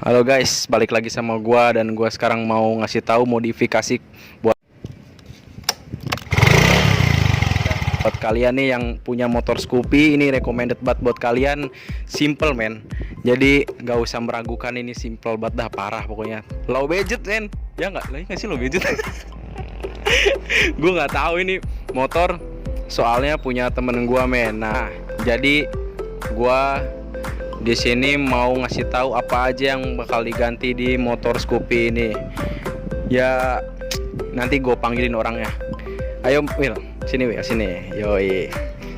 Halo guys, balik lagi sama gua dan gua sekarang mau ngasih tahu modifikasi buat kalian nih yang punya motor Scoopy. Ini recommended banget buat kalian, simple men. Jadi nggak usah meragukan, ini simple banget dah, parah pokoknya. Low budget men, ya nggak sih low budget. Gue nggak tahu ini motor, soalnya punya temen gua men. Nah, jadi gua di sini mau ngasih tahu apa aja yang bakal diganti di motor Scoopy ini. Ya nanti gue panggilin orangnya. Ayo Will, sini Will, sini. Yoi.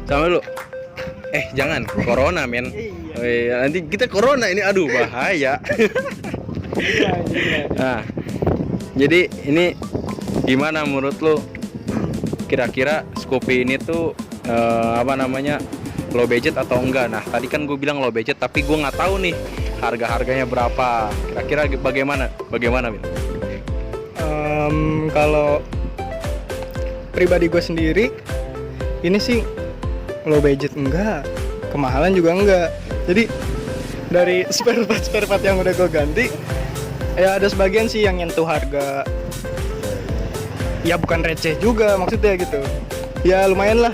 Sama lu. Jangan, corona men. Nanti kita corona ini, aduh bahaya. Nah, jadi ini gimana menurut lu? Kira-kira Scoopy ini tuh low budget atau enggak? Nah tadi kan gue bilang low budget, tapi gue nggak tahu nih harganya berapa. Kira-kira bagaimana Bin? Kalau pribadi gue sendiri, ini sih low budget enggak, kemahalan juga enggak. Jadi dari spare part yang udah gue ganti, ya ada sebagian sih yang nyentuh harga. Ya bukan receh juga maksudnya gitu. Ya lumayan lah.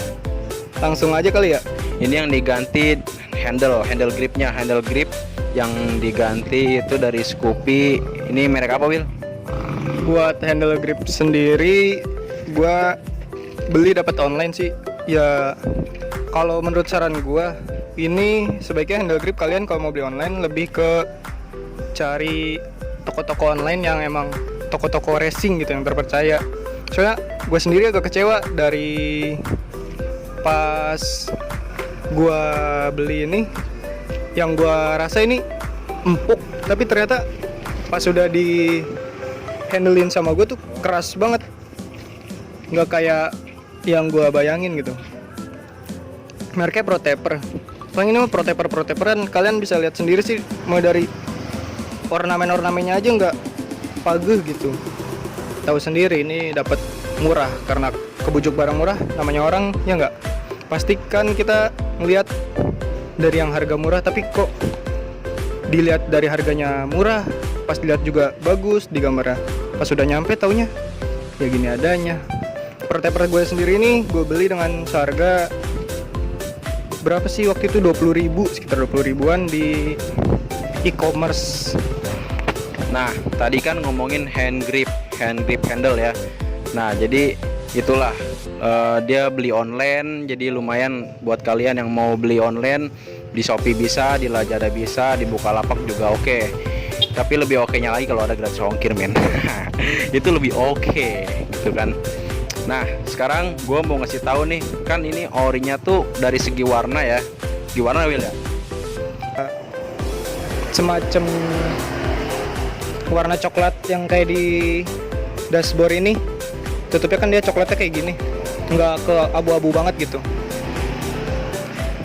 Langsung aja kali ya. Ini yang diganti handle grip yang diganti itu dari Scoopy. Ini merek apa Will? Buat handle grip sendiri, gua beli dapat online sih. Ya kalau menurut saran gua, ini sebaiknya handle grip kalian kalau mau beli online lebih ke cari toko-toko online yang emang toko-toko racing gitu yang terpercaya. Soalnya gue sendiri agak kecewa dari pas gua beli ini, yang gua rasa ini empuk, tapi ternyata pas sudah di handlein sama gue tuh keras banget, nggak kayak yang gua bayangin gitu. Mereknya Protaper. Soalnya ini mah proteperan, kalian bisa lihat sendiri sih, mau dari ornamennya aja nggak paguh gitu. Tahu sendiri ini dapat murah, karena kebujuk barang murah namanya orang, ya nggak? Pastikan kita ngelihat dari yang harga murah, tapi kok dilihat dari harganya murah, pas dilihat juga bagus di gambarnya, pas sudah nyampe taunya ya gini adanya. Protaper gue sendiri ini gue beli dengan seharga berapa sih waktu itu, 20.000, sekitar 20 ribuan di e-commerce. Nah tadi kan ngomongin hand grip handle ya. Nah jadi itulah, dia beli online, jadi lumayan buat kalian yang mau beli online. Di Shopee bisa, di Lazada bisa, di Bukalapak juga oke. Tapi lebih oke-nya lagi kalau ada gratis ongkir men. Itu lebih oke gitu kan. Nah sekarang gue mau ngasih tahu nih, kan ini orinya tuh dari segi warna ya. Segi warna Will ya, semacam warna coklat yang kayak di dashboard ini. Tutupnya kan dia coklatnya kayak gini, nggak ke abu-abu banget gitu.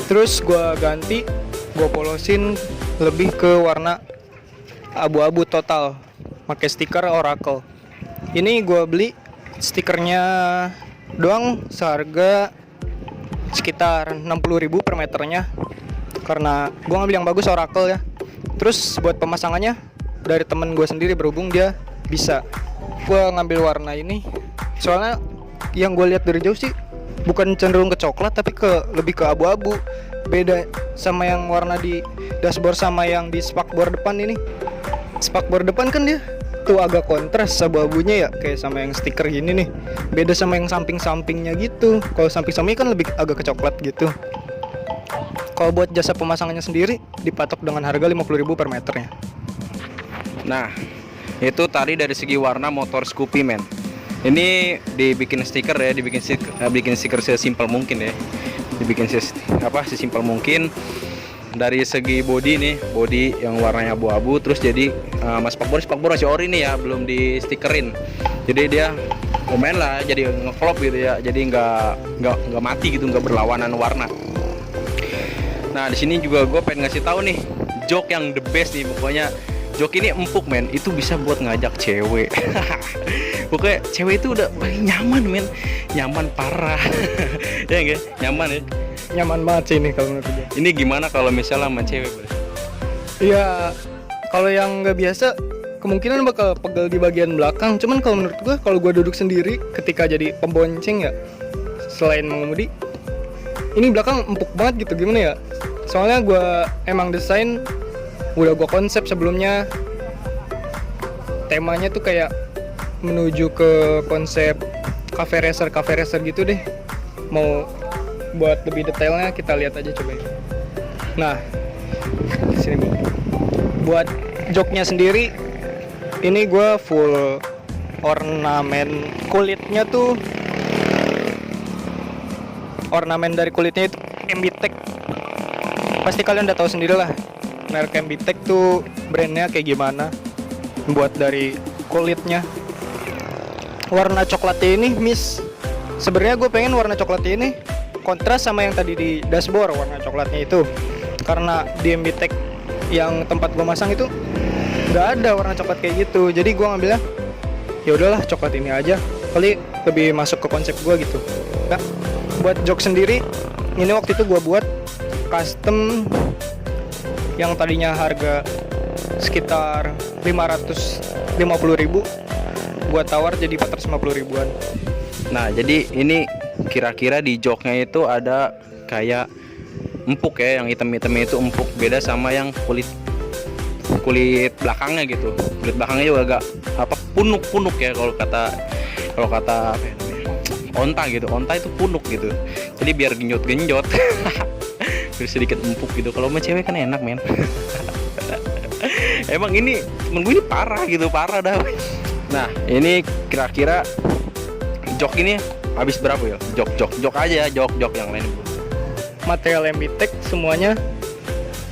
Terus gue ganti, gue polosin lebih ke warna abu-abu total, pakai stiker Oracle. Ini gue beli stikernya doang seharga sekitar 60.000 per meternya, karena gue ngambil yang bagus Oracle ya. Terus buat pemasangannya dari temen gue sendiri, berhubung dia bisa. Gue ngambil warna ini soalnya yang gue lihat dari jauh sih bukan cenderung ke coklat, tapi lebih ke abu-abu. Beda sama yang warna di dashboard sama yang di spakbor depan ini. Spakbor depan kan dia tuh agak kontras abu-abunya ya, kayak sama yang stiker gini nih. Beda sama yang samping-sampingnya gitu. Kalau samping-sampingnya kan lebih agak ke coklat gitu. Kalau buat jasa pemasangannya sendiri dipatok dengan harga 50.000 per meternya. nah itu tadi dari segi warna motor Scoopy men. Ini dibikin stiker ya, bikin stiker sesimpel mungkin ya, dibikin sesimpel mungkin. Dari segi body nih, body yang warnanya abu-abu, terus jadi spakbor masih ori nih ya, belum di stikerin. Jadi dia lumayan lah, jadi ngevlog gitu ya, jadi nggak mati gitu, nggak berlawanan warna. Nah di sini juga gue pengen ngasih tahu nih, jok yang the best nih pokoknya. Jok ini empuk men, itu bisa buat ngajak cewek. Pokoknya cewek itu udah paling nyaman men, nyaman parah. Ya enggak? Nyaman ya? Nyaman banget sih ini kalau menurut gue. Ini gimana kalau misalnya sama cewek? Iya, Kalau yang nggak biasa kemungkinan bakal pegel di bagian belakang. Cuman kalau menurut gue, kalau gue duduk sendiri ketika jadi pembonceng ya, selain mengemudi, ini belakang empuk banget gitu. Gimana ya? Soalnya gue emang desain, udah gue konsep sebelumnya. Temanya tuh kayak menuju ke konsep cafe racer gitu deh. Mau buat lebih detailnya kita lihat aja coba. Nah, sini Bu. Buat joknya sendiri, ini gue full ornamen kulitnya tuh. Ornamen dari kulitnya itu Ambitech. Pasti kalian udah tahu sendiri lah, merek Ambitech tuh brandnya kayak gimana. Buat dari kulitnya, warna coklatnya ini miss. Sebenarnya gue pengen warna coklatnya ini kontras sama yang tadi di dashboard warna coklatnya itu. Karena di Ambitech yang tempat gue masang itu nggak ada warna coklat kayak gitu. Jadi gue ngambilnya ya udahlah coklat ini aja. Kali lebih masuk ke konsep gue gitu. Nah, buat jok sendiri, ini waktu itu gue buat custom yang tadinya harga sekitar 550.000, gua tawar jadi 450 ribuan. Nah, jadi ini kira-kira di joknya itu ada kayak empuk ya, yang hitam-hitamnya itu empuk, beda sama yang kulit belakangnya gitu. Kulit belakangnya juga agak apa punuk-punuk ya kalau kata apa ya namanya? Onta gitu. Onta itu punuk gitu. Jadi biar genjot-genjot. Biar sedikit empuk gitu. Kalau sama cewek kan enak, men. Emang ini temen gue ini parah gitu, parah dah. Nah, ini kira-kira jok ini habis berapa ya? Jok aja, jok yang lain. Material Ambitech semuanya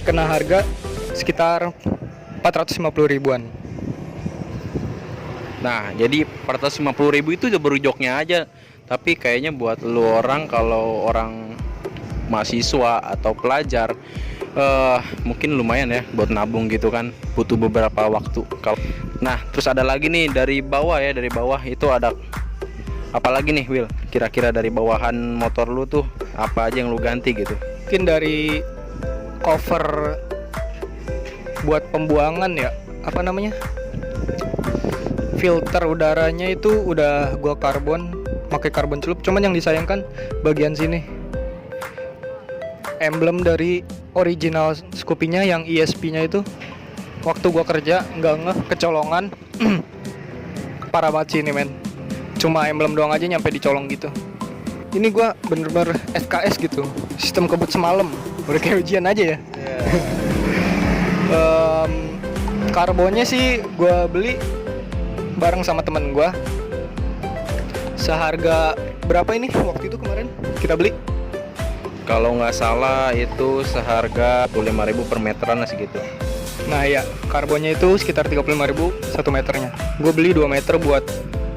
kena harga sekitar 450 ribuan. Nah, jadi 450.000 itu udah baru joknya aja. Tapi kayaknya buat lu kalau orang mahasiswa atau pelajar, mungkin lumayan ya buat nabung gitu kan, butuh beberapa waktu. Nah, terus ada lagi nih dari bawah itu ada apa lagi nih, Will? Kira-kira dari bawahan motor lu tuh apa aja yang lu ganti gitu? Mungkin dari cover buat pembuangan ya, apa namanya, filter udaranya itu udah gua karbon, pakai karbon celup. Cuman yang disayangkan bagian sini, emblem dari original Scoopy-nya yang ESP-nya itu waktu gua kerja nggak ngeh, kecolongan. Parah banget sih ini, men. Cuma emblem doang aja nyampe dicolong gitu. Ini gua bener-bener SKS gitu, sistem kebut semalam, udah kayak ujian aja ya. Karbonnya sih gua beli bareng sama temen gua, seharga berapa ini waktu itu kemarin kita beli? Kalau nggak salah itu seharga 25.000 per meteran lah segitu. Nah ya, karbonnya itu sekitar 35.000 1 meternya. Gue beli 2 meter buat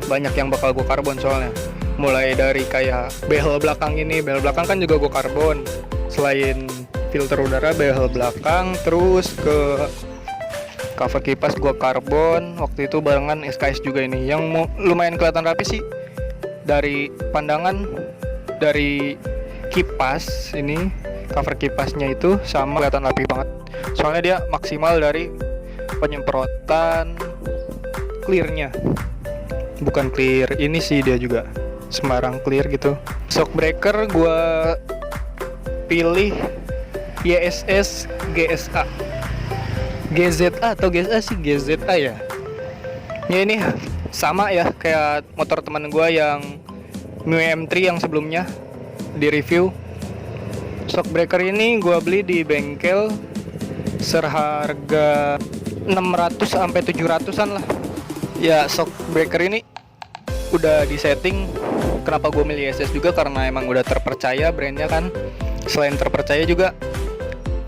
banyak yang bakal gue karbon soalnya. Mulai dari kayak behel belakang ini, behel belakang kan juga gue karbon. Selain filter udara, behel belakang, terus ke cover kipas gue karbon. Waktu itu barengan SKS juga ini, yang lumayan kelihatan rapi sih dari pandangan. Dari kipas ini, cover kipasnya itu sama, kelihatan rapi banget. Soalnya dia maksimal dari penyemprotan clearnya, bukan clear ini sih, dia juga sembarang clear gitu. Shock breaker gue pilih YSS GSA, GZA atau GSA sih, GZA ya. Ya ini sama ya kayak motor teman gue yang Mio M3 yang sebelumnya di review. Shock breaker ini gue beli di bengkel seharga 600 sampai 700-an lah. Ya, shock breaker ini udah disetting. Kenapa gue milih SS juga, karena emang udah terpercaya brandnya kan. Selain terpercaya juga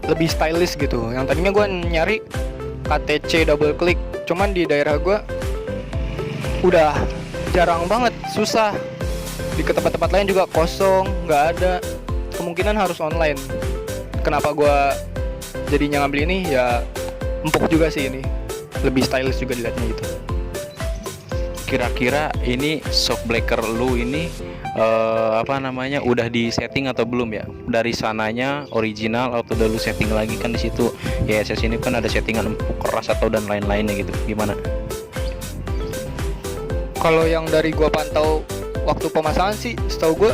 lebih stylish gitu. Yang tadinya gue nyari KTC double click, cuman di daerah gue udah jarang banget, susah. Di tempat-tempat lain juga kosong, nggak ada. Kemungkinan harus online. Kenapa gue jadinya ngambil ini? Ya empuk juga sih ini, lebih stylish juga dilihatnya gitu. Kira-kira ini shock breaker lu ini apa namanya, udah di setting atau belum ya, dari sananya original atau udah lu setting lagi. Kan di situ ya SS ini kan ada settingan empuk, keras atau dan lain-lainnya gitu. Gimana? Kalau yang dari gua pantau waktu pemasangan sih, setahu gua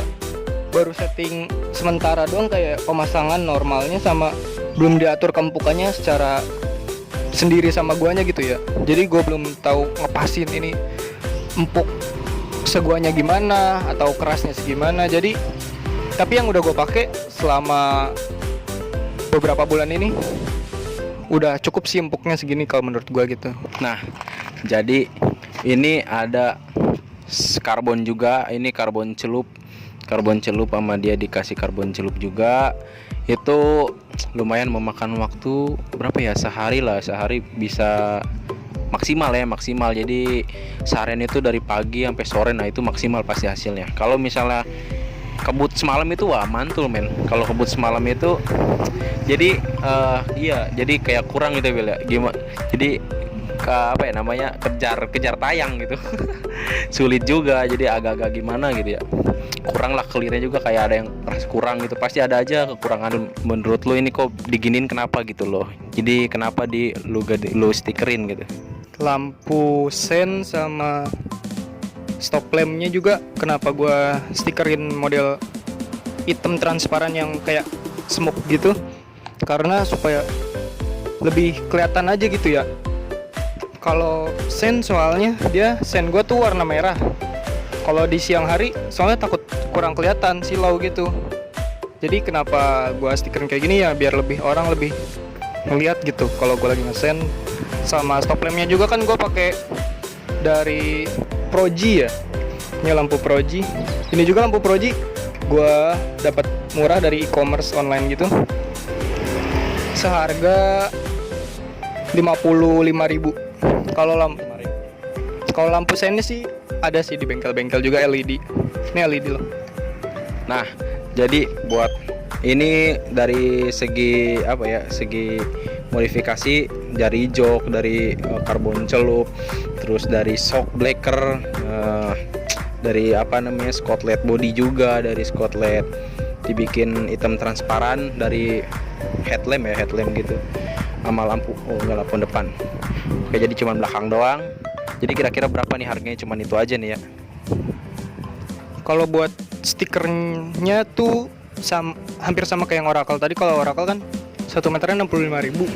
baru setting sementara doang, kayak pemasangan normalnya sama belum diatur kempukannya secara sendiri sama guanya gitu ya. Jadi gua belum tahu ngepasin ini empuk seguanya gimana atau kerasnya segimana. Jadi tapi yang udah gue pakai selama beberapa bulan ini udah cukup sih empuknya segini kalau menurut gue gitu. Nah, jadi ini ada karbon juga, ini karbon celup sama dia dikasih karbon celup juga. Itu lumayan memakan waktu berapa ya, sehari bisa maksimal. Jadi seharian itu dari pagi sampai sore, nah itu maksimal pasti hasilnya. Kalau misalnya kebut semalam itu wah mantul men. Kalau kebut semalam itu jadi iya, jadi kayak kurang gitu ya, gimana, jadi apa ya namanya, kejar tayang gitu. Sulit juga, jadi agak-agak gimana gitu ya, kurang lah, clearnya juga kayak ada yang kurang gitu. Pasti ada aja kekurangan. Menurut lu ini kok diginin kenapa gitu loh, jadi kenapa lu stikerin gitu? Lampu sen sama stop lampnya juga kenapa gua stikerin model hitam transparan yang kayak smoke gitu, karena supaya lebih kelihatan aja gitu ya. Kalau sen soalnya dia sen gua tuh warna merah, kalau di siang hari soalnya takut kurang kelihatan silau gitu. Jadi kenapa gua stikerin kayak gini ya, biar orang lebih ngeliat gitu kalau gua lagi ngesen. Sama stop lampnya juga kan gue pakai dari Proji ya, ini lampu Proji. Ini juga lampu Proji gue dapat murah dari e-commerce online gitu, seharga 55.000. Kalau lampu sennya sih ada sih di bengkel-bengkel juga LED. Ini LED loh. Nah, jadi buat ini dari segi apa ya, segi modifikasi dari jok, dari karbon celup, terus dari shock breaker, dari apa namanya, skotlet body juga, dari skotlet dibikin hitam transparan, dari headlamp gitu, sama lampu, enggak, lampu depan. Oke, jadi cuman belakang doang. Jadi kira-kira berapa nih harganya? Cuman itu aja nih ya. Kalau buat stikernya tuh hampir sama kayak yang Oracle tadi. Kalau Oracle kan 1 meternya 65.000.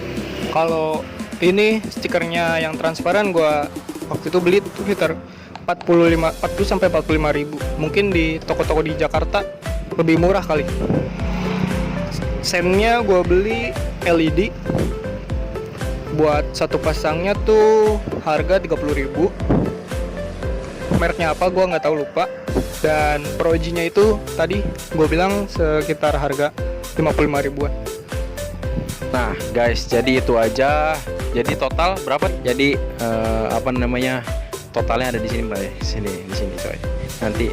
Kalau ini stikernya yang transparan gua waktu itu beli tuh sekitar 40 sampai 45.000. Mungkin di toko-toko di Jakarta lebih murah kali. Sennya gua beli LED. Buat satu pasangnya tuh harga 30.000. Mereknya apa gua nggak tahu, lupa. Dan Projinya itu tadi gue bilang sekitar harga 55 ribuan. Nah guys, jadi itu aja. Jadi total berapa? Jadi apa namanya, totalnya ada di sini Mbak. Di sini coy. Nanti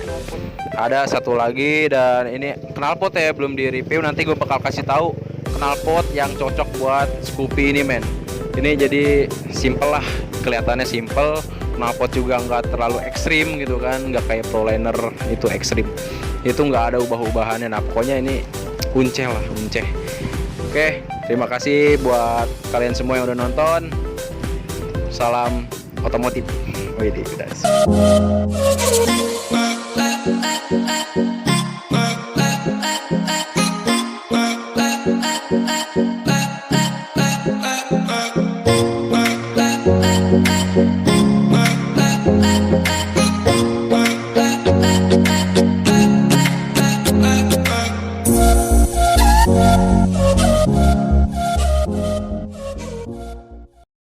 ada satu lagi, dan ini knalpot ya, belum di review. Nanti gue bakal kasih tahu knalpot yang cocok buat Scoopy ini men. Ini jadi simple lah, kelihatannya simple. Knalpot juga nggak terlalu ekstrim gitu kan, nggak kayak Proliner itu ekstrim. Itu nggak ada ubah-ubahannya. Nah pokoknya ini unceh lah, unceh. Oke, terima kasih buat kalian semua yang udah nonton. Salam otomotif. Widih, udah.